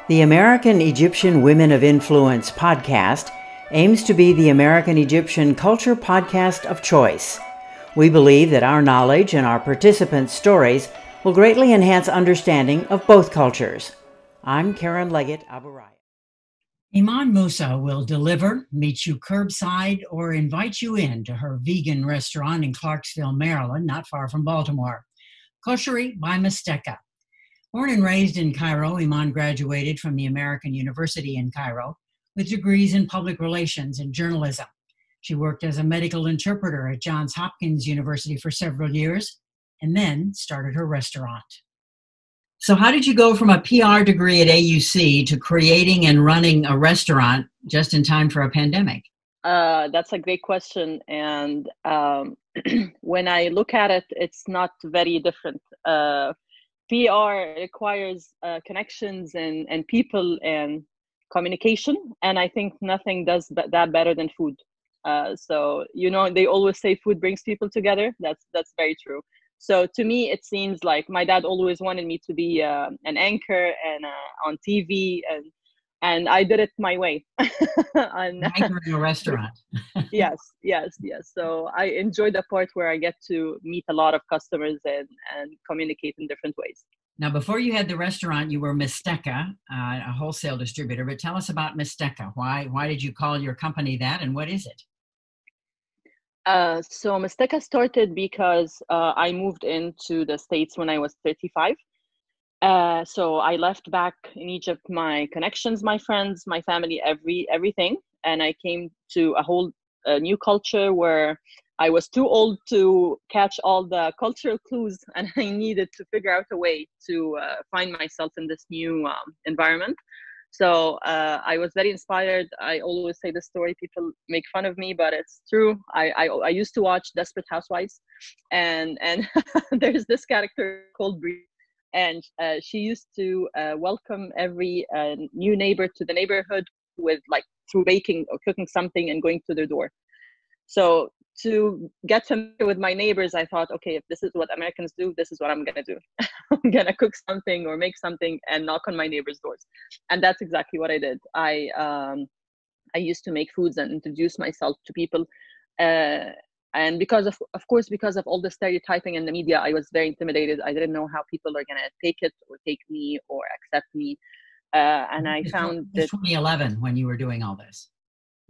The American Egyptian Women of Influence podcast aims to be the American Egyptian culture podcast of choice. We believe that our knowledge and our participants' stories will greatly enhance understanding of both cultures. I'm Karen Leggett Aburaya. Iman Moussa will deliver, meet you curbside, or invite you in to her vegan restaurant in Clarksville, Maryland, not far from Baltimore. Koshery by Misteka. Born and raised in Cairo, Iman graduated from the American University in Cairo with degrees in public relations and journalism. She worked as a medical interpreter at Johns Hopkins University for several years and then started her restaurant. So how did you go from a PR degree at AUC to creating and running a restaurant just in time for a pandemic? That's a great question. And when I look at it, it's not very different. PR requires connections and people and communication. And I think nothing does that better than food. So, they always say food brings people together. That's very true. So to me, it seems like my dad always wanted me to be an anchor and on TV, and I did it my way. Anchor in a restaurant. Yes. So I enjoy the part where I get to meet a lot of customers and communicate in different ways. Now, before you had the restaurant, you were Misteka, a wholesale distributor. But tell us about Misteka. Why did you call your company that, and what is it? So Misteka started because I moved into the States when I was 35. So I left back in Egypt my connections, my friends, my family, everything. And I came to a whole new culture where I was too old to catch all the cultural clues, and I needed to figure out a way to find myself in this new environment. So I was very inspired. I always say this story. People make fun of me, but it's true. I used to watch Desperate Housewives, and there's this character called Bree, and she used to welcome every new neighbor to the neighborhood with through baking or cooking something and going to their door. So to get familiar with my neighbors, I thought, okay, if this is what Americans do, this is what I'm gonna do. I'm gonna cook something or make something and knock on my neighbors' doors, and that's exactly what I did. I used to make foods and introduce myself to people, and because of course, because of all the stereotyping in the media, I was very intimidated. I didn't know how people are gonna take it or take me or accept me, and I found that 2011 when you were doing all this,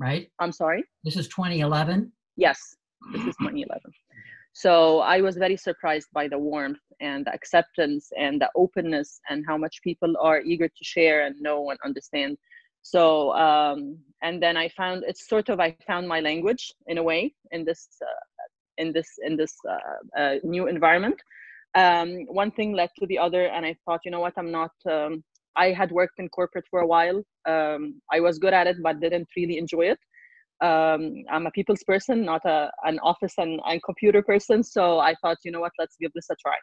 right? I'm sorry. This is 2011. Yes, this is 2011. So I was very surprised by the warmth and the acceptance and the openness and how much people are eager to share and know and understand. So, and then I found I found my language in a way in this new environment. One thing led to the other, and I thought, you know what, I had worked in corporate for a while. I was good at it, but didn't really enjoy it. I'm a people's person, not an office and computer person. So I thought, you know what, let's give this a try.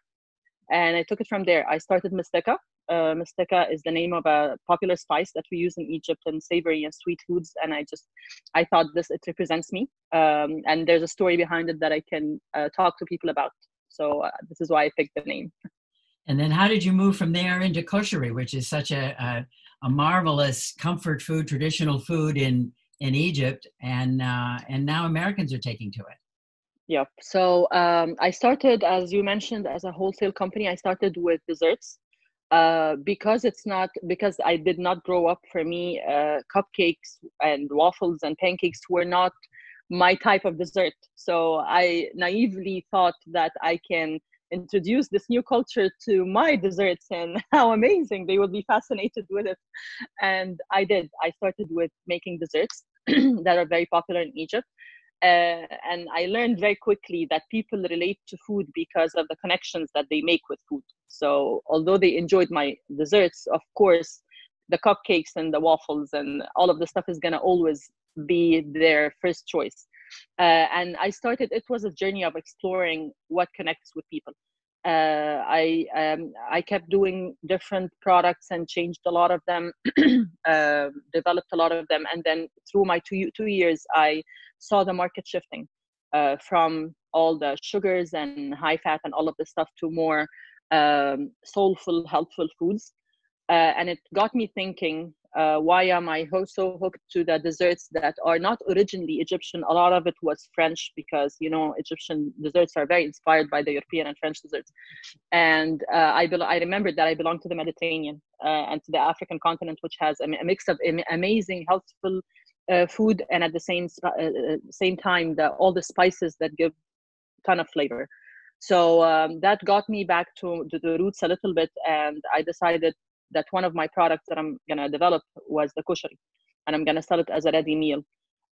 And I took it from there. I started Misteka. Misteka is the name of a popular spice that we use in Egypt in savory and sweet foods. And I thought it represents me. And there's a story behind it that I can talk to people about. So this is why I picked the name. And then how did you move from there into koshery, which is such a marvelous comfort food, traditional food in Egypt, and now Americans are taking to it? Yeah. So I started, as you mentioned, as a wholesale company. I started with desserts because I did not grow up. For me, cupcakes and waffles and pancakes were not my type of dessert. So I naively thought that I can introduce this new culture to my desserts and how amazing they would be fascinated with it. And I did. I started with making desserts that are very popular in Egypt. And I learned very quickly that people relate to food because of the connections that they make with food. So although they enjoyed my desserts, of course, the cupcakes and the waffles and all of the stuff is going to always be their first choice. And it was a journey of exploring what connects with people. I kept doing different products and changed a lot of them, developed a lot of them. And then through my 2 years, I saw the market shifting from all the sugars and high fat and all of this stuff to more soulful, healthful foods. And it got me thinking, why am I so hooked to the desserts that are not originally Egyptian? A lot of it was French because, Egyptian desserts are very inspired by the European and French desserts. And I remembered that I belong to the Mediterranean and to the African continent, which has a mix of amazing, healthful food, and at the same time, all the spices that give a ton of flavor. So that got me back to the roots a little bit, and I decided that one of my products that I'm going to develop was the koshery, and I'm going to sell it as a ready meal.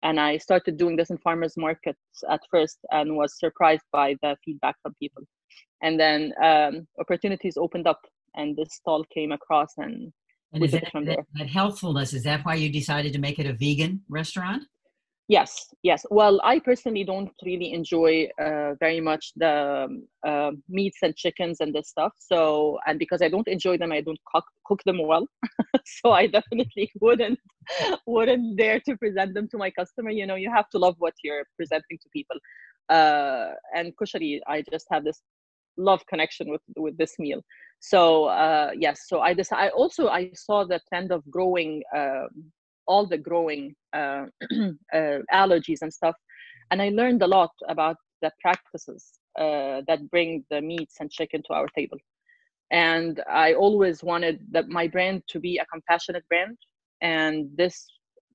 And I started doing this in farmers markets at first and was surprised by the feedback from people. And then opportunities opened up, and this stall came across, and we took it from there. That healthfulness, is that why you decided to make it a vegan restaurant? Yes. Well, I personally don't really enjoy very much the meats and chickens and this stuff. So, and because I don't enjoy them, I don't cook them well. So I definitely wouldn't dare to present them to my customer. You have to love what you're presenting to people. And koshery, I just have this love connection with this meal. So yes. So I saw the trend of growing. All the growing allergies and stuff. And I learned a lot about the practices that bring the meats and chicken to our table. And I always wanted my brand to be a compassionate brand. And this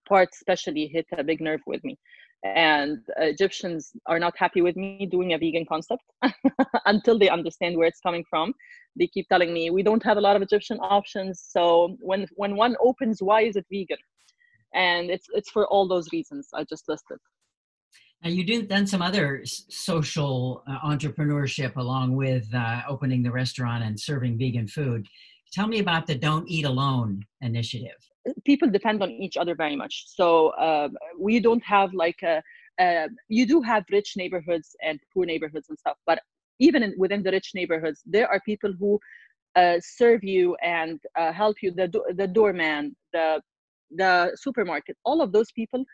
part especially hit a big nerve with me. And Egyptians are not happy with me doing a vegan concept until they understand where it's coming from. They keep telling me, we don't have a lot of Egyptian options. So when one opens, why is it vegan? And it's for all those reasons I just listed. Now, you've done some other social entrepreneurship along with opening the restaurant and serving vegan food. Tell me about the Don't Eat Alone initiative. People depend on each other very much. So we don't have you do have rich neighborhoods and poor neighborhoods and stuff, but even within the rich neighborhoods, there are people who serve you and help you, the doorman, the supermarket, all of those people,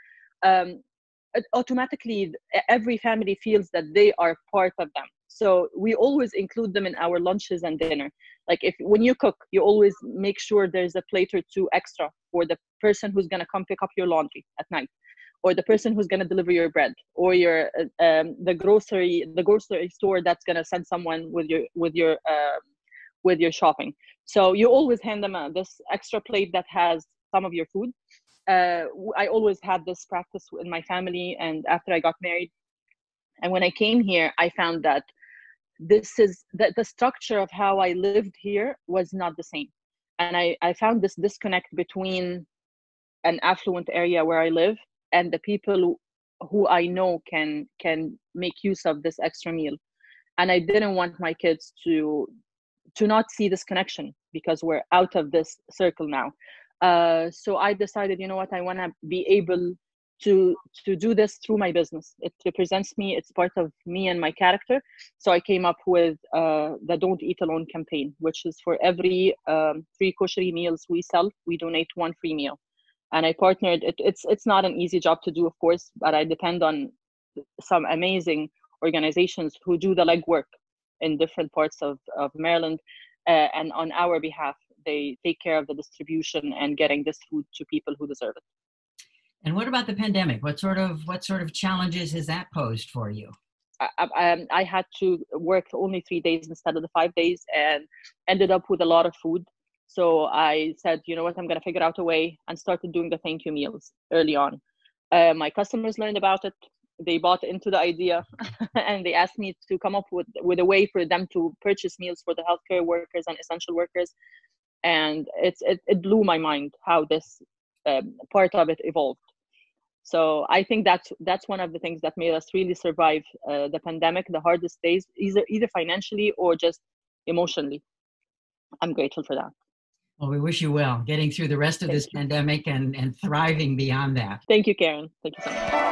automatically every family feels that they are part of them. So we always include them in our lunches and dinner. Like when you cook, you always make sure there's a plate or two extra for the person who's going to come pick up your laundry at night, or the person who's going to deliver your bread, or the grocery store that's going to send someone with your shopping. So you always hand them this extra plate that has some of your food. I always had this practice in my family, and after I got married, and when I came here, I found that the structure of how I lived here was not the same. And I found this disconnect between an affluent area where I live and the people who I know can make use of this extra meal. And I didn't want my kids to not see this connection because we're out of this circle now. So I decided, you know what, I want to be able to do this through my business. It represents me. It's part of me and my character. So I came up with the Don't Eat Alone campaign, which is for every 3 koshery meals we sell, we donate 1 free meal. And I partnered. It's not an easy job to do, of course, but I depend on some amazing organizations who do the legwork in different parts of Maryland, and on our behalf, they take care of the distribution and getting this food to people who deserve it. And what about the pandemic? What sort of challenges has that posed for you? I had to work only 3 days instead of the 5 days, and ended up with a lot of food. So I said, you know what, I'm going to figure out a way, and started doing the thank you meals early on. My customers learned about it. They bought into the idea and they asked me to come up with a way for them to purchase meals for the healthcare workers and essential workers. And it blew my mind how this part of it evolved. So I think that's one of the things that made us really survive the pandemic, the hardest days, either financially or just emotionally. I'm grateful for that. Well, we wish you well getting through the rest of this pandemic and thriving beyond that. Thank you, Karen. Thank you so much.